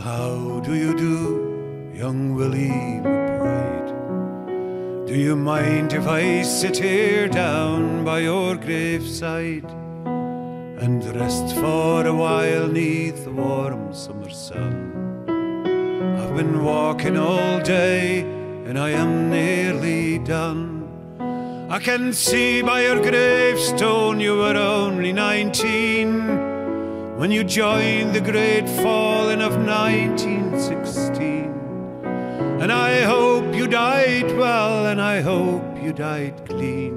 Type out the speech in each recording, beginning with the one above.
how do you do, young Willie McBride? Do you mind if I sit here down by your graveside and rest for a while neath the warm summer sun? I've been walking all day and I am nearly done. I can see by your gravestone you were only 19 when you joined the great falling of 1916. And I hope you died well, and I hope you died clean.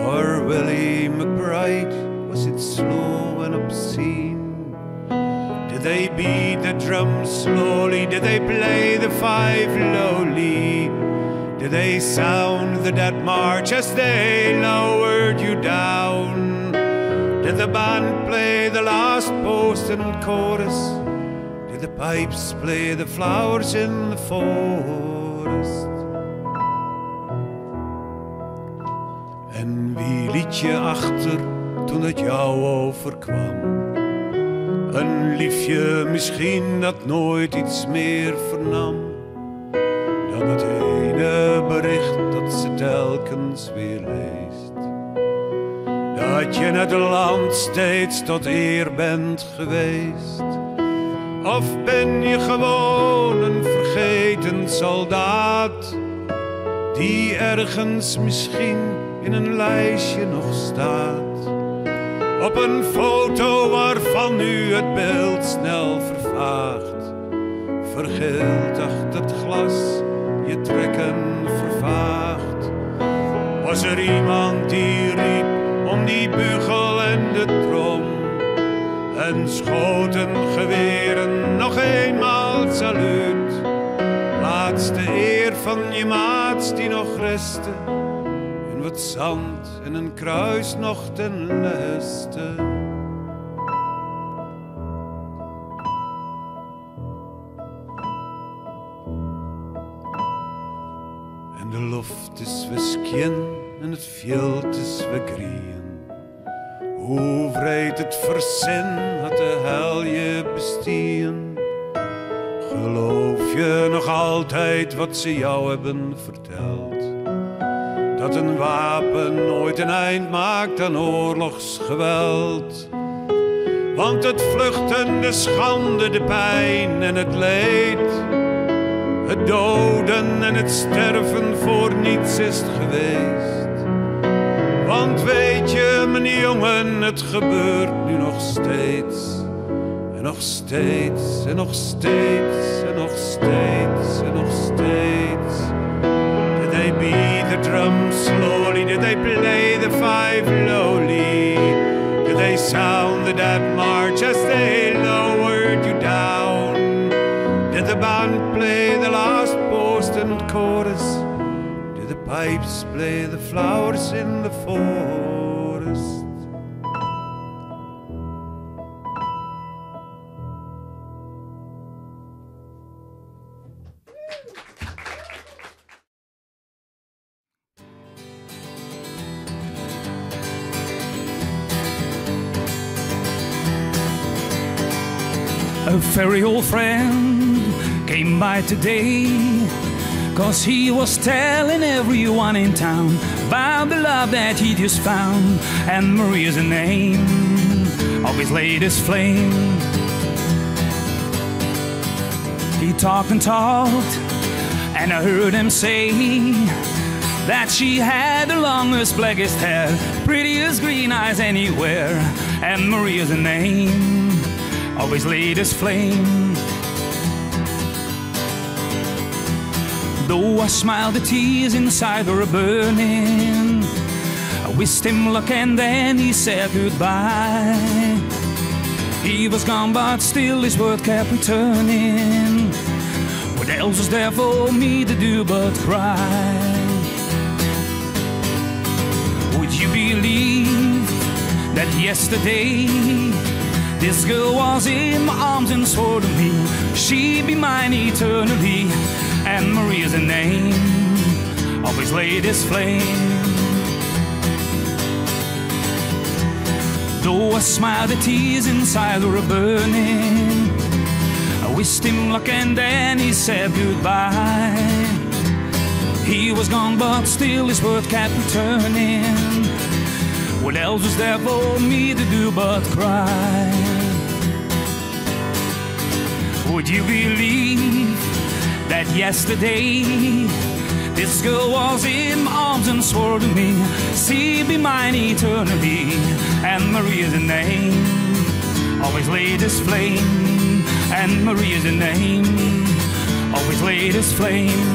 Or Willie McBride, was it slow and obscene? Did they beat the drums slowly? Did they play the five lowly? Did they sound the dead march as they lowered you down? Did the band play the last post and chorus? Did the pipes play the flowers in the forest? En wie liet je achter toen het jou overkwam? Een liefje misschien dat nooit iets meer vernam dan het ene bericht dat ze telkens weer leest. Dat je het land steeds tot eer bent geweest. Of ben je gewoon een vergeten soldaat die ergens misschien in een lijstje nog staat, op een foto waarvan nu het beeld snel vervaagt, vergeeld achter het glas, je trekken vervaagt. Was er iemand die riep om die bugel en de trom en schoten geweren nog eenmaal saluut? Laatste eer van je maats die nog resten, en wat zand en een kruis nog ten leste. En de lucht is weskjen en het veld is wegrien. Hoe vreed het verzin had de hel je bestien? Geloof je nog altijd wat ze jou hebben verteld? Dat een wapen nooit een eind maakt aan oorlogsgeweld. Want het vluchten, de schande, de pijn en het leed, het doden en het sterven voor niets is het geweest. Want weet je, mijn jongen, het gebeurt nu nog steeds. En nog steeds, en nog steeds, en nog steeds, en nog steeds. Did they beat the drums slowly? Did they play the five lowly? Did they sound the dead march as they lowered you down? Did the band play the last post and chorus? Did the pipes play the flowers in the forest? A very old friend came by today, 'cause he was telling everyone in town about the love that he just found. And Maria's the name of his latest flame. He talked and talked, and I heard him say that she had the longest, blackest hair, prettiest green eyes anywhere. And Maria's the name of his latest flame. Though I smiled, the tears inside were burning. I wished him luck and then he said goodbye. He was gone but still his word kept returning. What else was there for me to do but cry? Would you believe that yesterday this girl was in my arms and swore to me she'd be mine eternally? And Maria's the name of his latest flame. Though I smiled, the tears inside were burning. I wished him luck and then he said goodbye. He was gone but still his word kept returning. What else was there for me to do but cry? Would you believe that yesterday this girl was in my arms and swore to me she'd be mine eternally? And Maria's the name, always latest flame. And Maria's the name, always latest flame.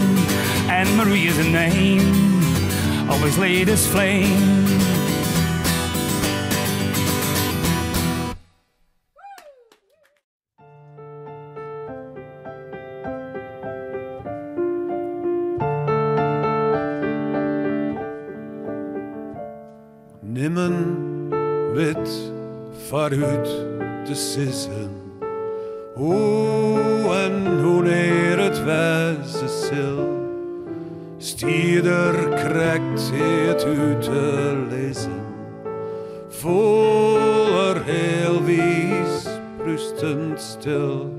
And Maria's the name, always latest flame. Nimmen wit vooruit te sissen, hoe en wanneer het wezen zal. Stieder krijgt het uit te lezen, voller heel wies, brustend stil.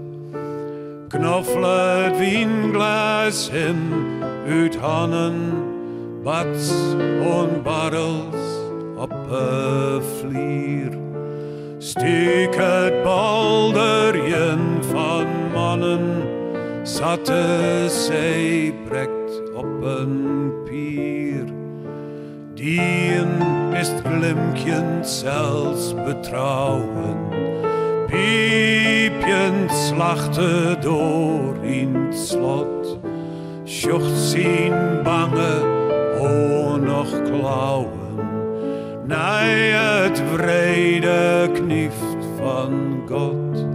Knofluit wienglas in, uit hannen, bats en barrels op een vlier. Steek het balderjen van mannen, zatte zij brekt op een pier. Dien is het glimkjen zelfs betrouwen, piepjen slachten door in het slot. Sjocht zien bange, o nog klauwen. Nee, het vrede knieft van God.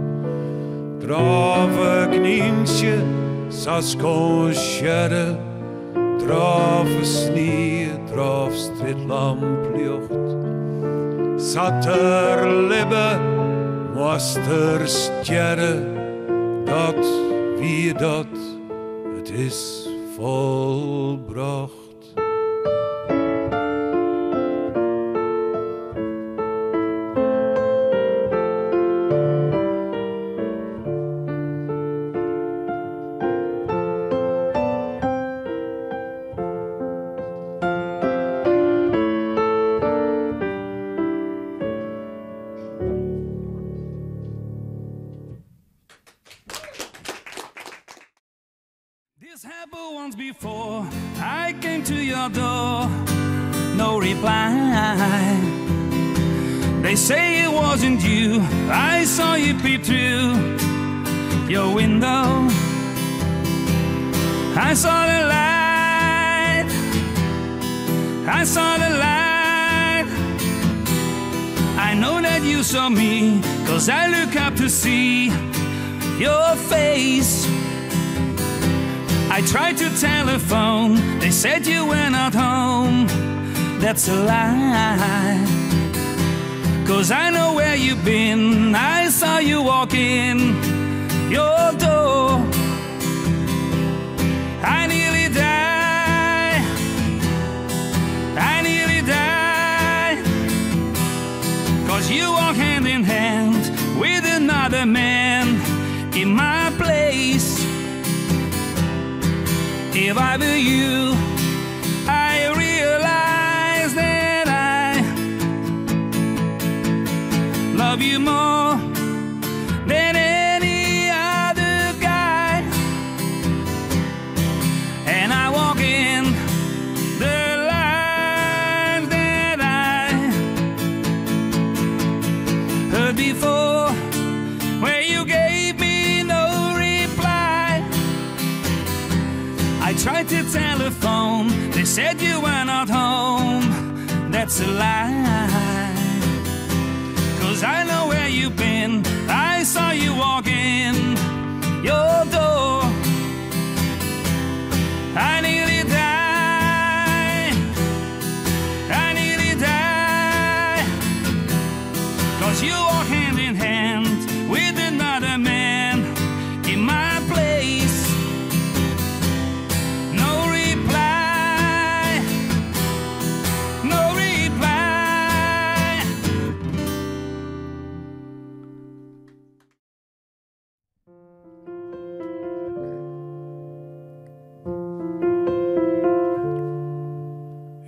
Drave knientje, sas conscherre. Drave snie, draf stritlamplucht. Satter libbe, moester stjerre. Dat wie dat, het is volbracht. This happened once before. I came to your door, no reply. They say it wasn't you. I saw you peep through your window. I saw the light. I saw the light. I know that you saw me, 'cause I look up to see your face. I tried to telephone, they said you were not home. That's a lie, 'cause I know where you've been. I saw you walk in your door. I nearly died, I nearly died, 'cause you walk hand in hand with another man in my place. If I were you, I realize that I love you more than any other guy. And I walk in the lines that I heard before, where you gave me no reply. I tried to telephone, they said you were not home. That's a lie, 'cause I know where you've been. I saw you walk in your door. I nearly died, I nearly died, 'cause you walk hand in hand with another man in my place.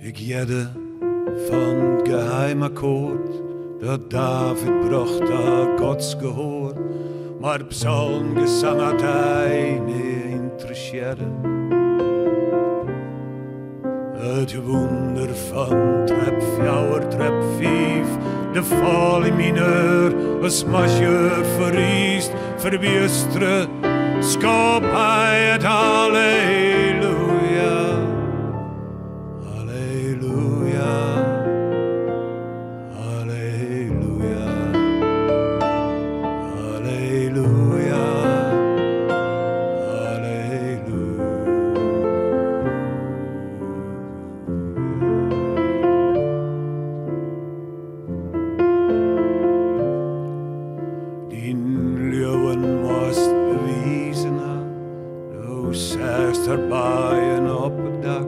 Ik jedde van geheimakkoord dat David bracht daar Gods gehoor, maar psalmgesang had hij niet interesseerde. Het wonder van trap 4, trap 5, de val in mineur, als majeur verriest, verbiestre, schop hij het halleluja, halleluja, halleluja, halleluja, halleluja. Die leeuwen moest bewijzen, du zegt erbij en op het dak,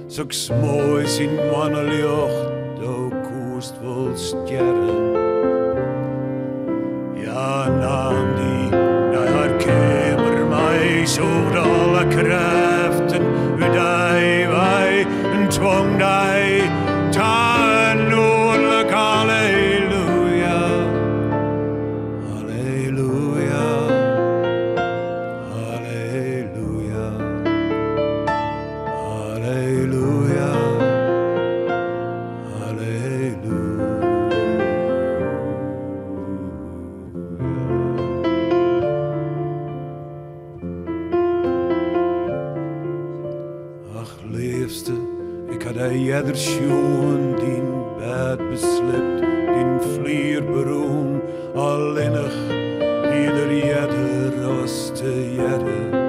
zulks moois in mannenlucht, du koest wel sterren. Ja, nam die naar haar kamer mij, zocht alle krachten uit hij wij en twong hij ten noordelijk halleluja, halleluja, halleluja, halleluja, ach, liefste, ik had hij jeder schoen, die bed beslipt, die vlier beroem, alleenig, ieder jeder als te jedder.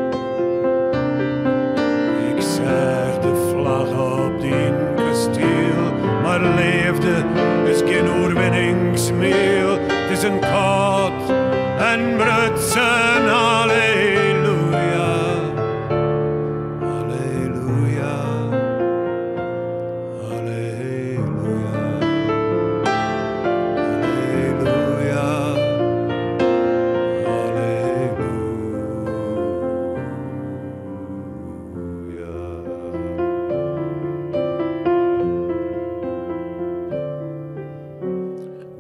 Ik zag de vlag op die kasteel, maar leefde is geen oorwinningsmeel. Het is een kot en brutsen, halleluja, halleluja, halleluja, halleluja,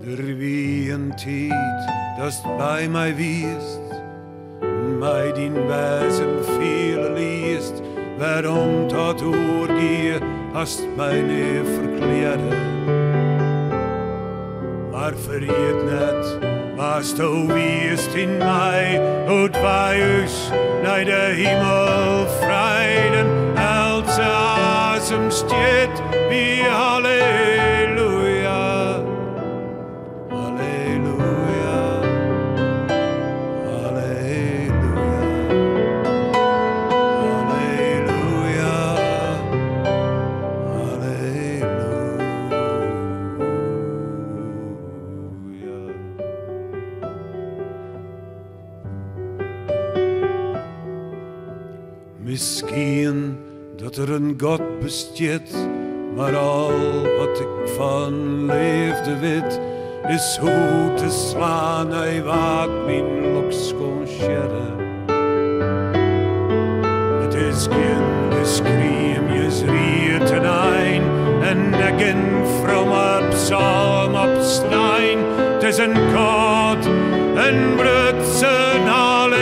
Er wie een tijd dat bij mij wiest, mij dien wijzen veel liest, waarom tot oorgie hast mij niet verkleden. Maar vergeet net, was du wiest in mij, uit wijs naar de hemel vrijden, als asem steht wie halleluja. Misschien dat er een God bestaat, maar al wat ik van leefde weet, is hoe te slaan hij wat mijn loks kon scheren. Het is geen geschreemjes rieten ein en nekken vromme psalm op stein. Het is een God en brutsen halleluja.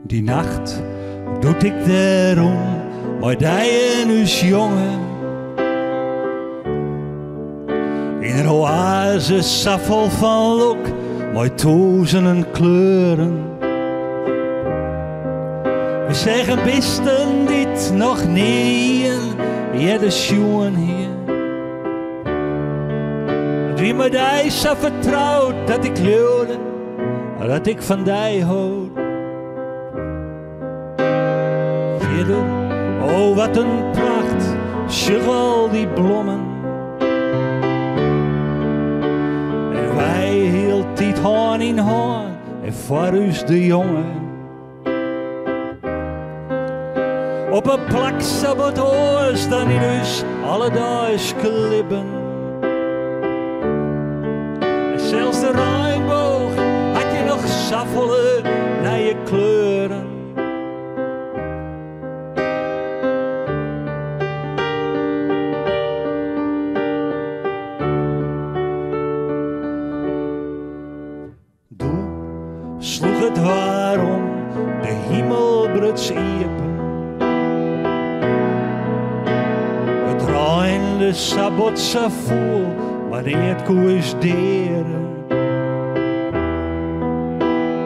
Die nacht doet ik daarom, maar die is jongen. In een oase safvol van look, met duizenden kleuren. We zeggen bisten dit nog niet, ja de schoen hier. Wie me die zo vertrouwt dat ik leurde, dat ik van die houd. Verder, oh wat een pracht, schuur al die bloemen. En wij hield dit hand in hand, en voor ons de jongen. Op een plak op het oor dan in ons alledaags klippen. En zelfs de regenboog had je nog saffelen naar je kleuren. Doe sloeg het waarom de hemelbruts iepen. De sabot zo vol, maar het koers deren.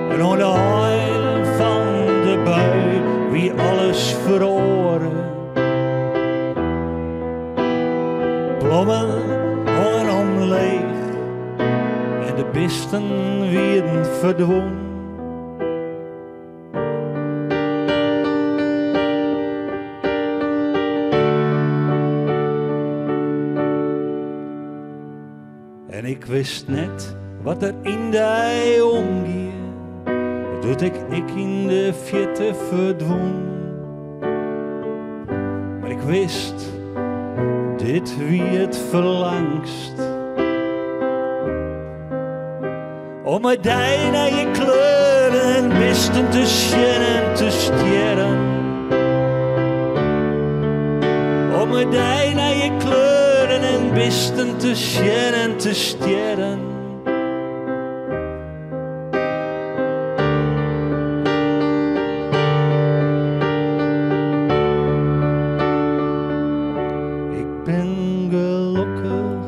En aan de heil van de bui, wie alles verloren. Bloemen hongen om leeg, en de bisten werden verdwenen. En ik wist net wat er in de omgeet, doet ik in de verte verdwon. Maar ik wist, dit wie het verlangst. Om met die naar je kleuren en bisten te schijnen en te sterren. Om met die naar je kleuren en bisten te schijnen en te sterren. Ik ben gelukkig.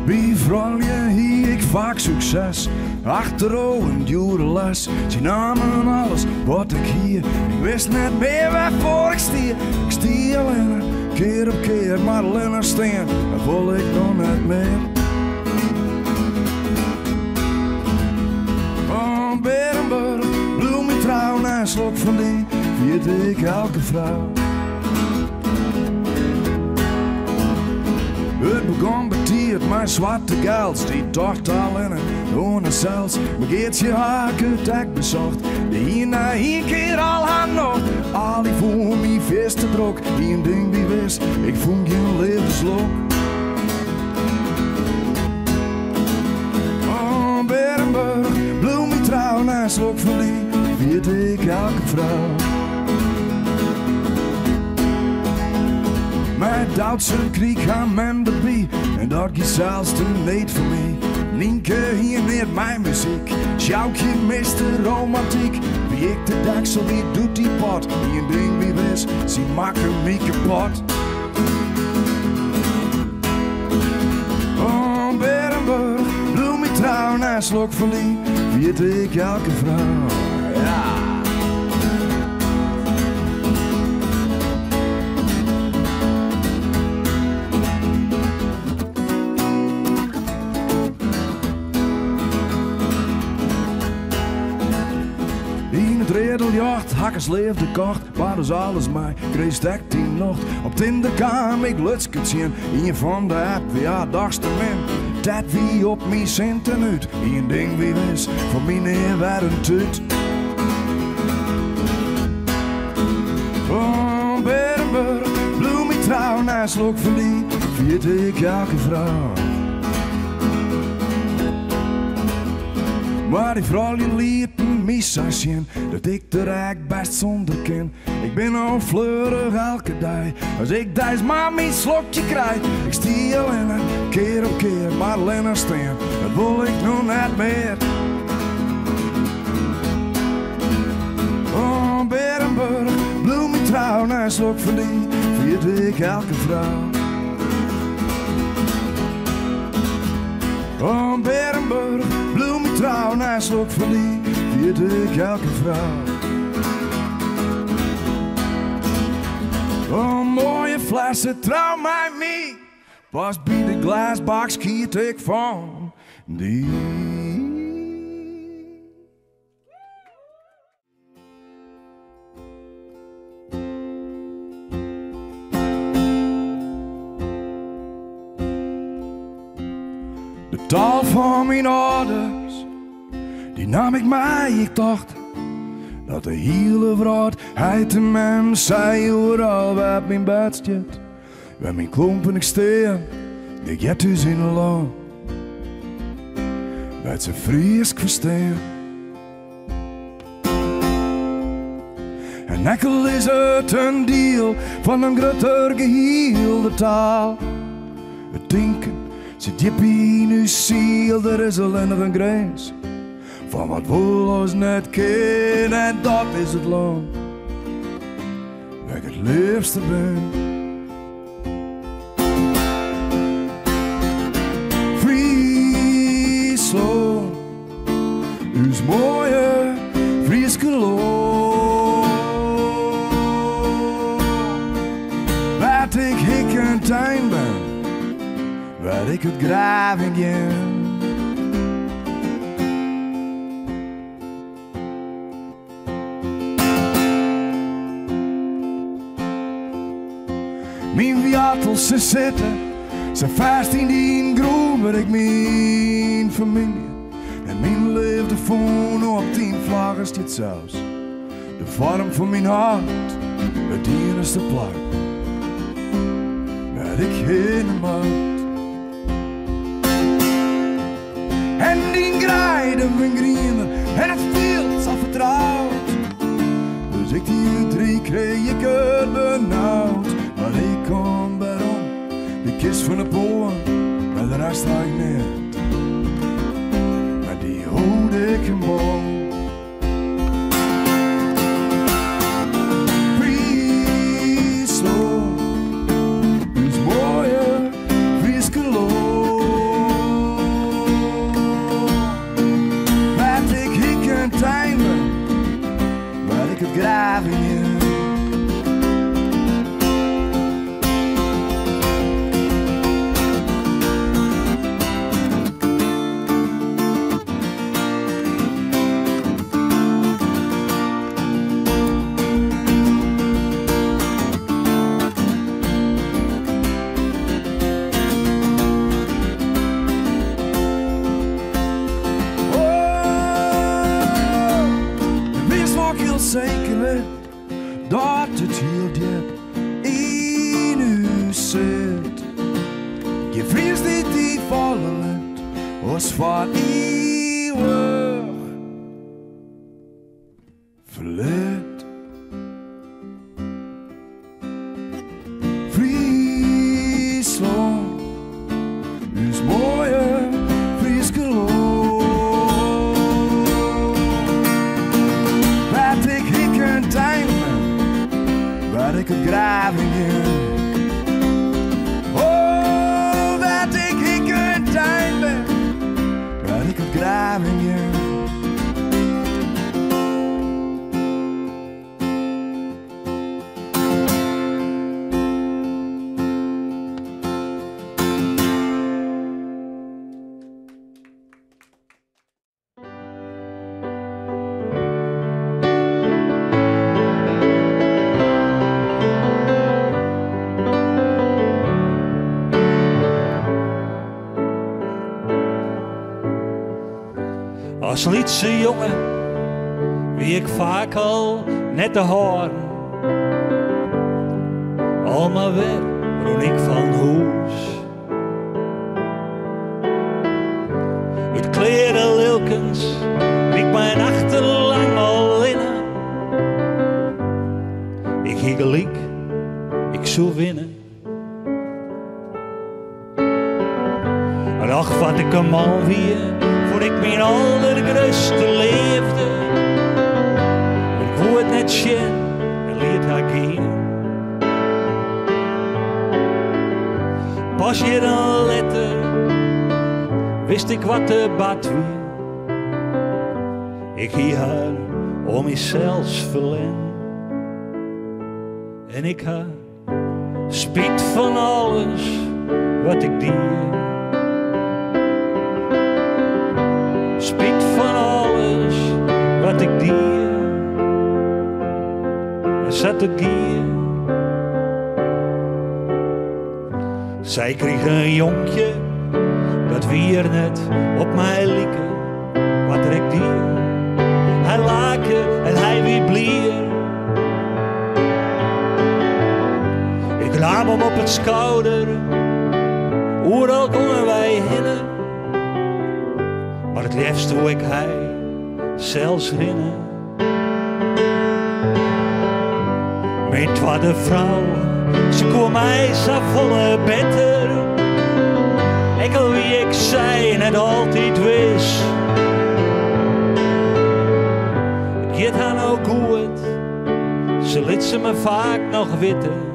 Bij vrouwen hier ik vaak succes, achterover een dure les. Ze namen alles wat ik hier, ik wist net meer waarvoor ik stier. Ik stier alleen, keer op keer, maar alleen steen, dat wil ik nog net meer. Van Berenburg, bloem in trouw, en slok van die, vierde ik elke vrouw. Het begon betiert, mijn zwarte geld, die dacht al in en ohne zelfs. Begeert je haken, dek bezocht, de hier na hier keer al haar nog. Al die voel me vast te druk, die een ding wie wist, ik voel geen levenslok. Oh, Berenburg, bloem in trouw, en slok van die, viert ik elke vrouw. Mijn Duitse krieg gaan men erbij, en dat is zelfs te leed voor mij. Nienke hier neemt mijn muziek, Sjoukje mist de romantiek. Wie ik de deksel, wie doet die pot? Die een ding wie wist, ze maken me kapot. Oh, Berenburg, bloem in trouw, en slok van die, viert ik elke vrouw. Ja. In het redeljacht, hakkers leefde kort, waar dus alles mij kreeg stek die nacht. Op Tinder kwam ik lutskert zien, in je van de app, ja, dagste min. Dat wie op mij centen uit, een ding wie wist, voor mij neer werd een tut. Oh, Berenburg, bloem in trouw, en slok van die, viert ik elke vrouw. Maar die vrouw die liet me zien dat ik er eigenlijk best zonder ken. Ik ben al fleurig elke dag. Als ik deze maar mijn slokje krijg. Ik stie alleen keer op keer, maar alleen staan. Dat wil ik nog net meer. Oh, Berenburg, bloem ik trouw. Na een slok van die viert ik elke vrouw. Oh, Berenburg, bloem ik trouw. Na een slok van die viert ik elke vrouw. Oh, mooie flessen, trouw mij mee. Pas bij de glasbox kiet ik van die. De taal van mijn ouders, die nam ik mij, ik dacht dat de hele wraadheid in hem zei overal waar mijn bed staat. Waar mijn klompen ik steen, ik heb dus in een land. Waar ze Fries verstaan. En enkel is het een deel van een groter geheel, de taal. Het denken zit diep in uw ziel, er is alleen nog een grens van wat we ons net kennen, en dat is het land waar ik het liefste ben. Friesland, uw mooie Frieske land, waar ik een tuin ben, waar ik het graven ga. Mijn wiatels ze zitten, ze vast in die groen waar ik mijn familie en mijn liefde voel op 10 vlaggen staat zelfs. De vorm van mijn hart, het enige plek waar ik heen mag. En die grijden mijn grienen en het veld zal vertrouwd. Dus ik die 3 kreeg ik het benauwd. Maar ik kom waarom, die kist van de poen, maar de rest ga ik niet. Maar die houd ik een boom. Friesland, ons mooie Frieske land. Waar ik een tuin ben, waar ik het graven in. Zeker weet dat het heel diep in u zit. Je vriest niet die vallen laat, als van eeuwig verleid. Friesland, ons mooie Frieske land. Waar ik het graven in. Oh, waar ik een tuin ben, waar ik het graven in. Als lietse jongen wie ik vaak al net te horen. Al maar weer roen ik van huis. Het kleren lilkens ik mijn achterlang al in. gelijk, ik zou winnen. En ach, wat ik een man weer, voor ik mijn allergrootste leefde. Ik word net schijn en liet haar gaan. Pas je een letter, wist ik wat de bad weer. Ik hier haar om mezelf verlen. En ik ha spijt van alles wat ik deed. Spijt van alles wat ik deed. En zat het gier. Zij kreeg een jonkje, dat weer net op mij lieke. Wat ik deed. Hij laken en hij weer blier. Ik nam hem op het schouder, overal konden wij heen. Maar het liefst hoe ik hij zelfs rennen. Mijn tweede vrouw, ze kwam mij zo volle beter. Ik al wie ik zei net altijd wist. Het gaat haar nou goed, ze liet ze me vaak nog weten.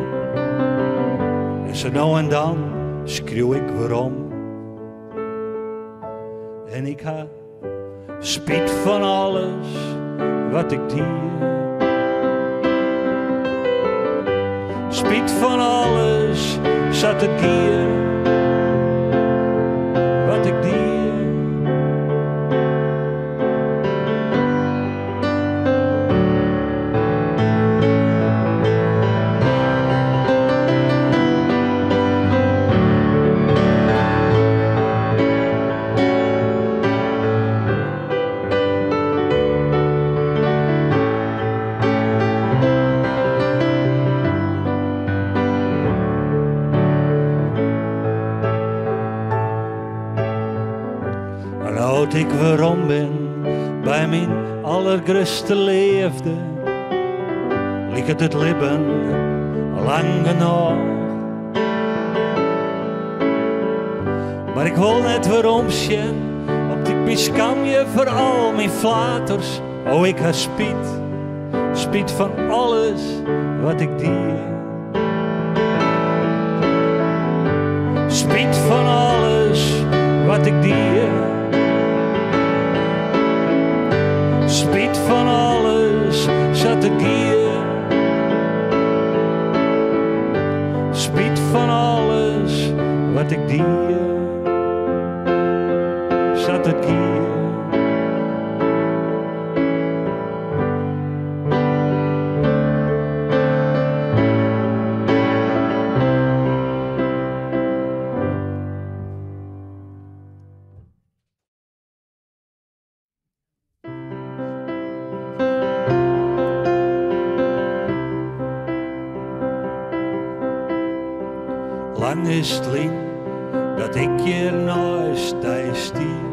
En zo nou en dan schreeuw ik waarom. En ik ha spijt van alles wat ik deed. Spijt van alles zat het gier wat ik deed. Oud ik waarom ben bij mijn allergrootste leefde, liek het leven lang genoeg. Maar ik wil net waarom zien, op die piskamje voor al mijn flaters. Oh, ik ha spijt, spijt van alles wat ik deed. Spijt van alles wat ik deed. Spijt van alles zat het gier. Spijt van alles wat ik deed. Zat het gier. Lang is het lien dat ik hier naast je stier.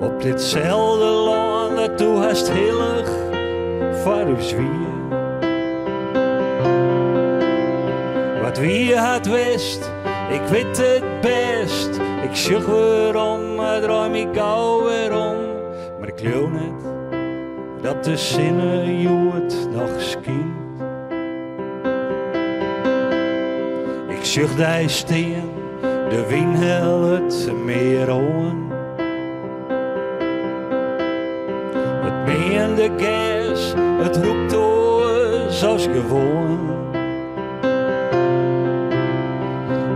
Op ditzelfde land dat toe hast heilig voor u zwier. Wat wie had wist, ik weet het best. Ik zucht waarom, maar droom ik gauw weer om. Maar ik geloof net dat de zinnen joet nog schijnt. Ik zucht die steen, de wind het meer aan. Het meende gas, het roept ons als gewoon.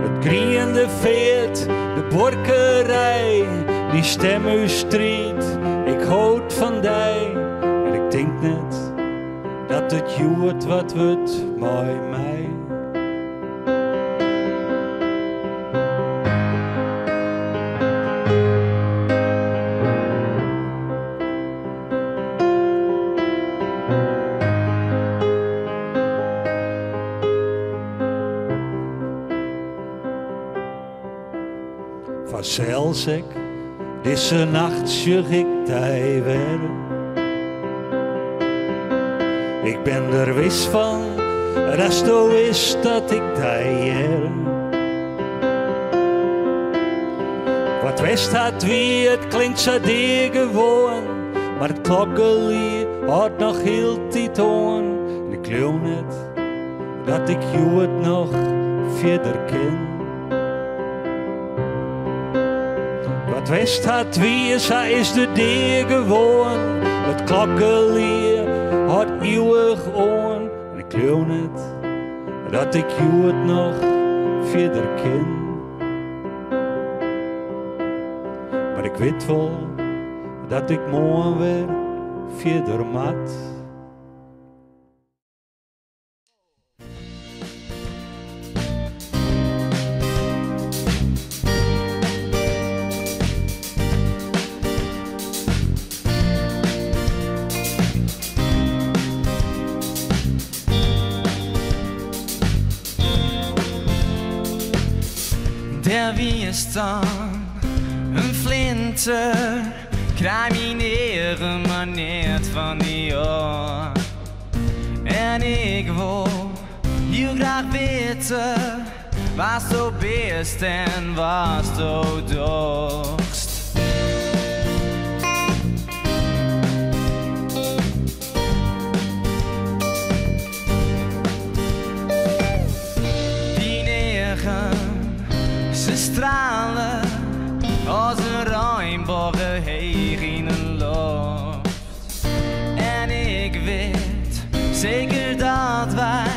Het kriende veert, de borkerij, die stem u striet. Ik houd van die, en ik denk net dat het joet wat wordt bij mij. Zelfs ik, deze nacht zucht ik die weer. Ik ben er wist van, als je wist dat ik daar. Wat wist had wie, het klinkt zo dier gewoon. Maar het klokkenlied houdt nog heel tijd aan. En ik geloof niet dat ik jou het nog verder ken. Wat wist had wie, zij is de dier gewoon. Het klokkenlied houdt eeuwig aan. En ik geloof niet dat ik jou het nog verder ken. Maar ik weet wel dat ik morgen weer verder mat. Der wie is dan een flinter, crimineren maar niet van die oor. En ik wil heel graag weten, was zo best en was zo dorst. Die negen, ze stralen als een ruimbogen heeg in een lucht. En ik weet zeker dat wij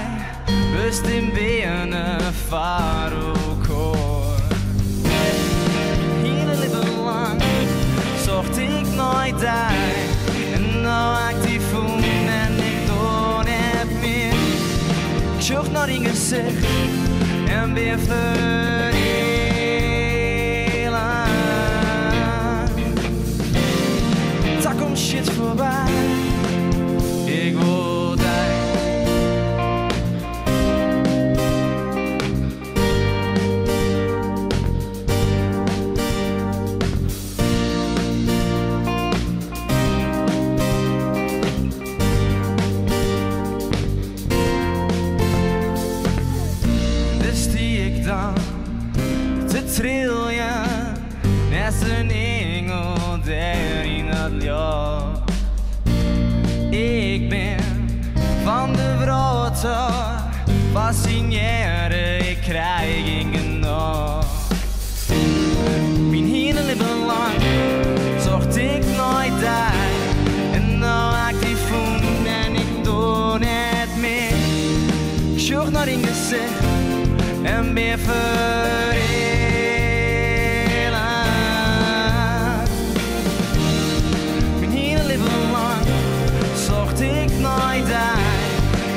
best in benen varen koor. Hele leven lang zocht ik nooit daar. En nou actief voel en ik doe het meer. Ik zocht naar in gezicht en weer verdelen. Daar komt shit voorbij. Ik wil die. Dus die ik dan te trillen, net een engel daar in het licht. Ik ben van de brood, fascineren, ik krijg ingen nog. Mijn hele leven lang zocht ik nooit daar. En nou actief voel en ik doe het meer. Ik zocht naar in gezicht en weer verdelen. Mijn hele leven lang zocht ik nooit daar.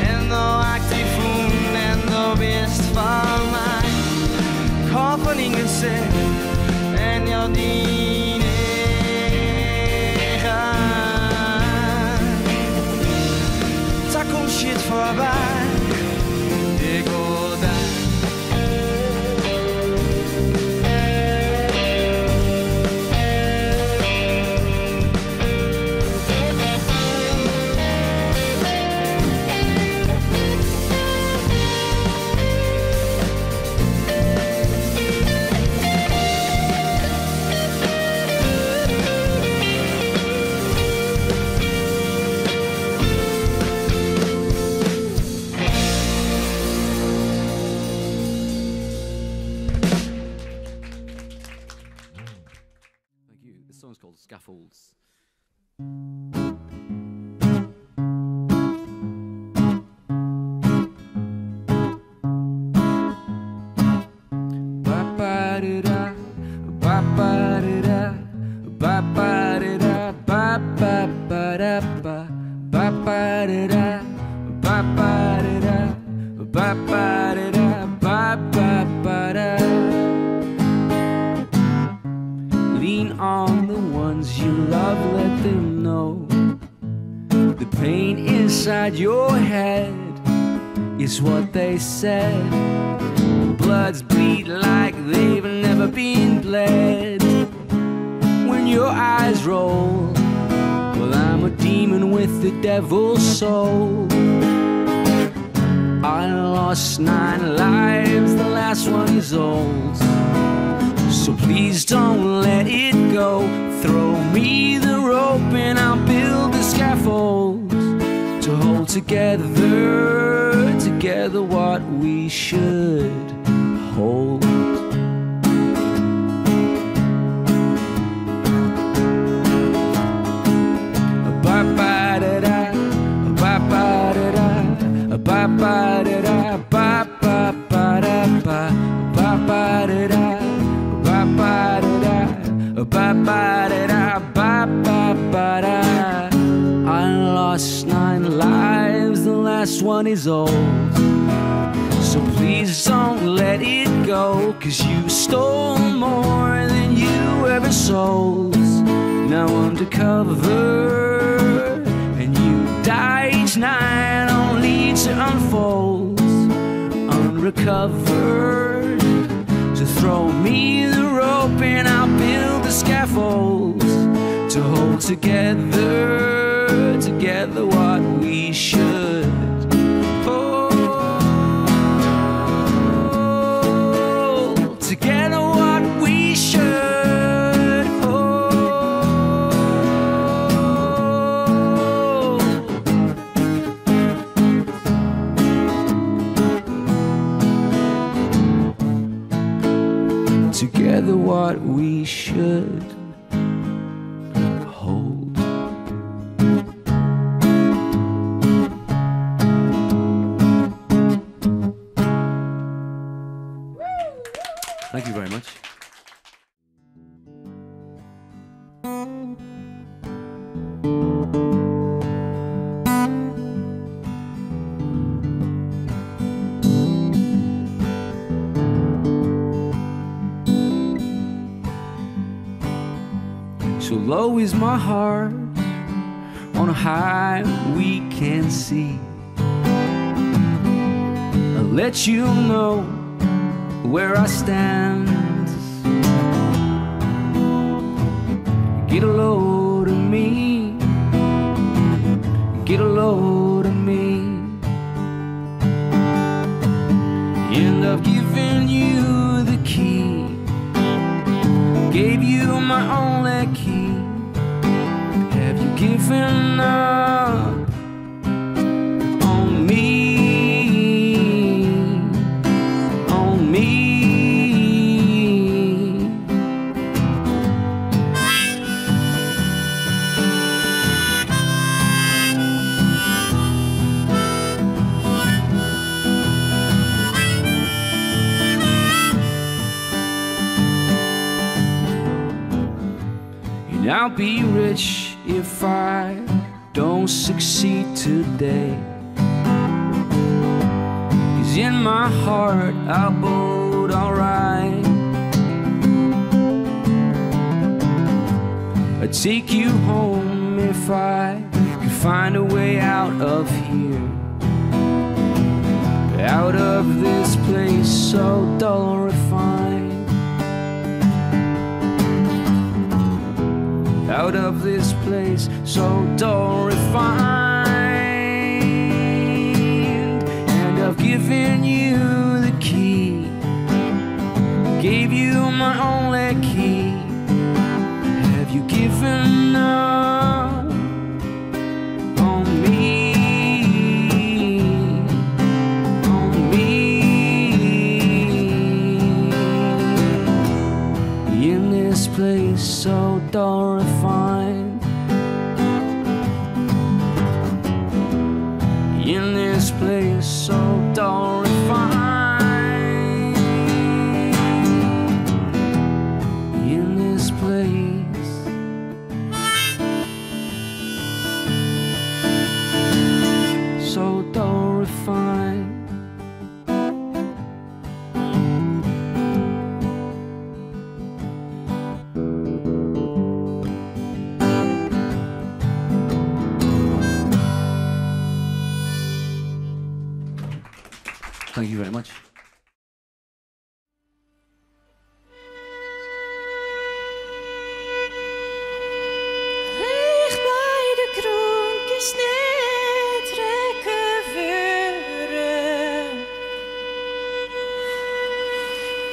En nou actief voel en nou wist van mij. Ik hoop van in gezicht en jou dienen gaan. Daar komt shit voorbij. Ik wil daar. Thank you. This song's called Scaffolds. Ba-ba-da-da, ba-ba-da-da, ba-ba-da-da, ba-ba-ba-da-ba, ba-ba-da-da, ba-ba-da-da, ba-ba-da-da, ba-ba-ba-da. Lean on the ones you love, let them know the pain inside your head is what they said. Bloods bleed like they've never been bled. When your eyes roll, well, I'm a demon. demon with the devil's soul. I lost 9 lives, the last one is old. So please don't let it go. Throw me the rope and I'll build the scaffold to hold together what we should hold. Ba-ba-da-da, ba-ba-da-da, ba-ba-da-da, ba-ba-ba-da-ba, ba-ba-da-da, ba-ba-da-da, ba-ba-da-da, ba-ba-ba-da. I lost 9 lives, the last one is old. So please don't let it go, 'cause you stole more than you ever sold. Now undercover, and you die each night only to unfold. Unrecovered, so throw me the rope and I'll build the scaffold to hold together what we should. Hold together what we should. Hold together what we should hold. Thank you very much. So low is my heart, on a high we can see. I'll let you know where I stand. Get a load of me, get a load of me. And I've given you the key, gave you my only key. Have you given up on me? On me? And I'll be rich if I don't succeed today. 'Cause in my heart I'll bolt alright. I'd take you home if I could find a way out of here, out of this place so dull and refined. Out of this place so dull and refined. And I've given you the key, gave you my only key. Have you given up on me? On me? In this place so dull and refined. In this place so dull and refined. In this place so dull and refined.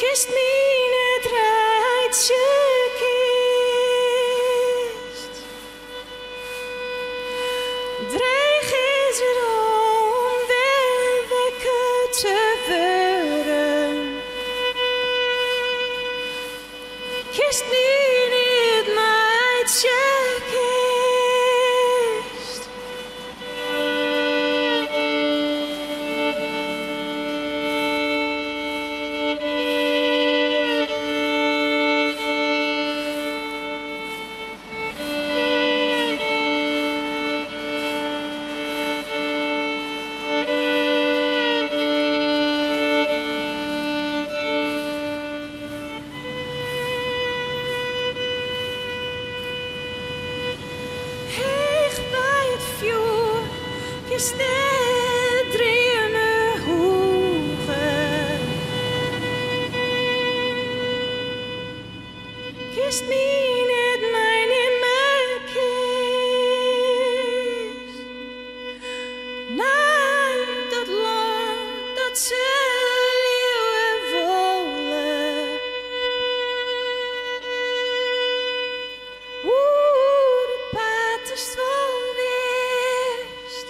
Kist mine draadje kist. Dreig is er om weer wekken te worden. Kist mine draadje kist. Heeg bij het vuur, kist net dreamen hoegen. Kist me net mijn in mijn kist. Naar dat land dat ze leeuwen wollen. Oeh, de paard is vol wist.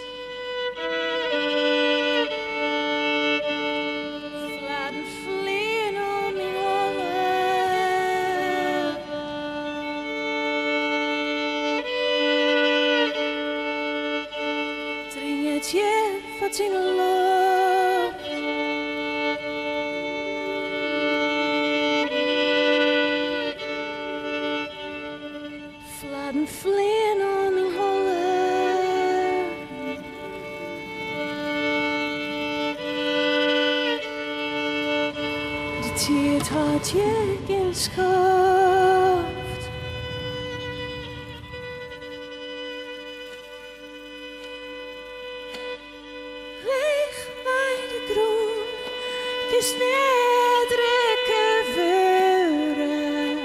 Vladen vleen om in hollen. Drink het je wat in de loop. Vladen vleen om in hollen. De tijd had je geschoft. Leeg bij de groen, kist net rekken vuren.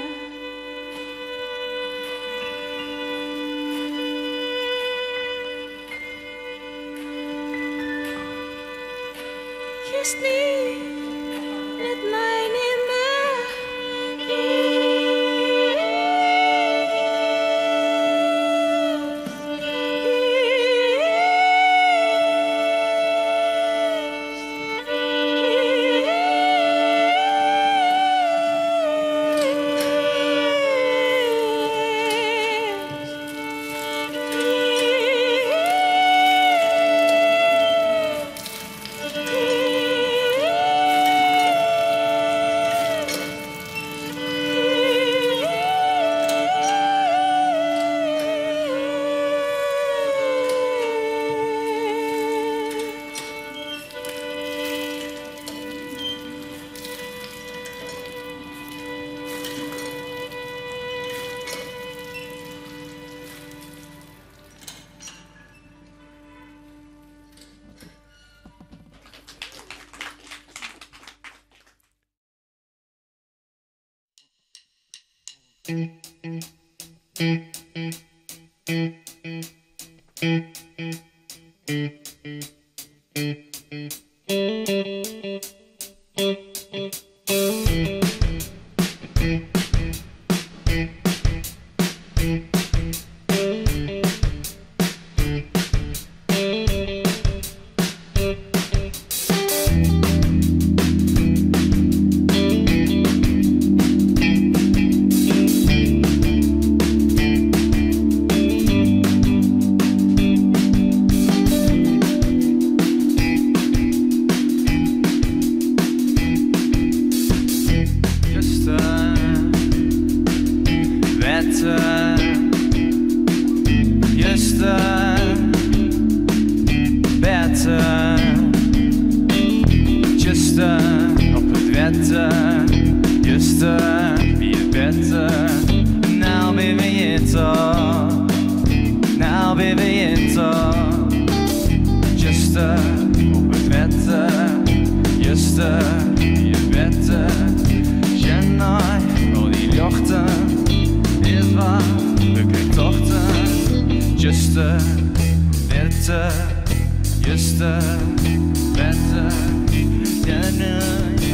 Kist niet met mijn in me.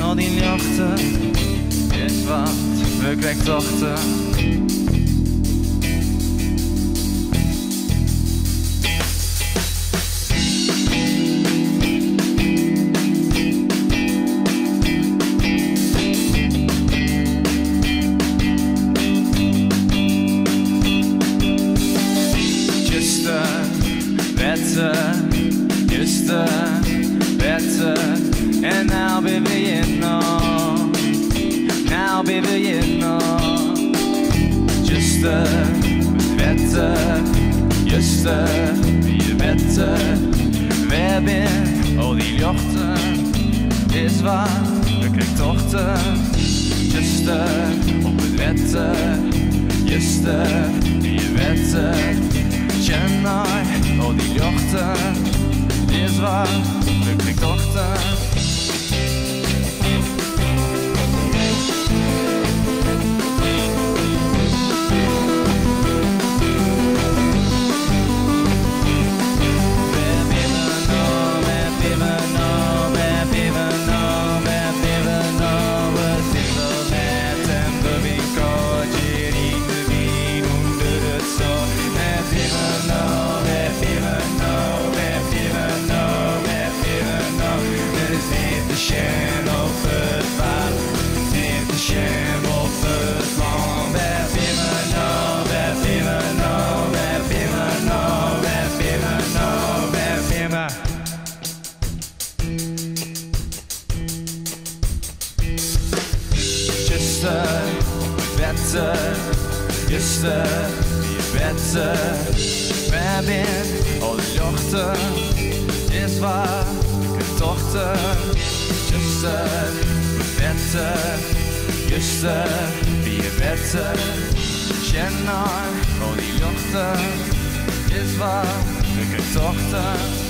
Al die nachten is wat we krijgen dochter. Just the better. And now baby you know, now baby you know. Just the better, just the better. We hebben al die jochten, is waar, we krijgen dochter. Just the op het wetten, just the wetten. Tjennaar, al die jochten, is waar, we krijgen dochter. Just beter. We hebben al de jochten, is waar, ik heb dochter. Just beter, just beter. Tjennaar, al die jochten, is waar, ik heb dochter.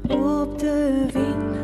Op de wind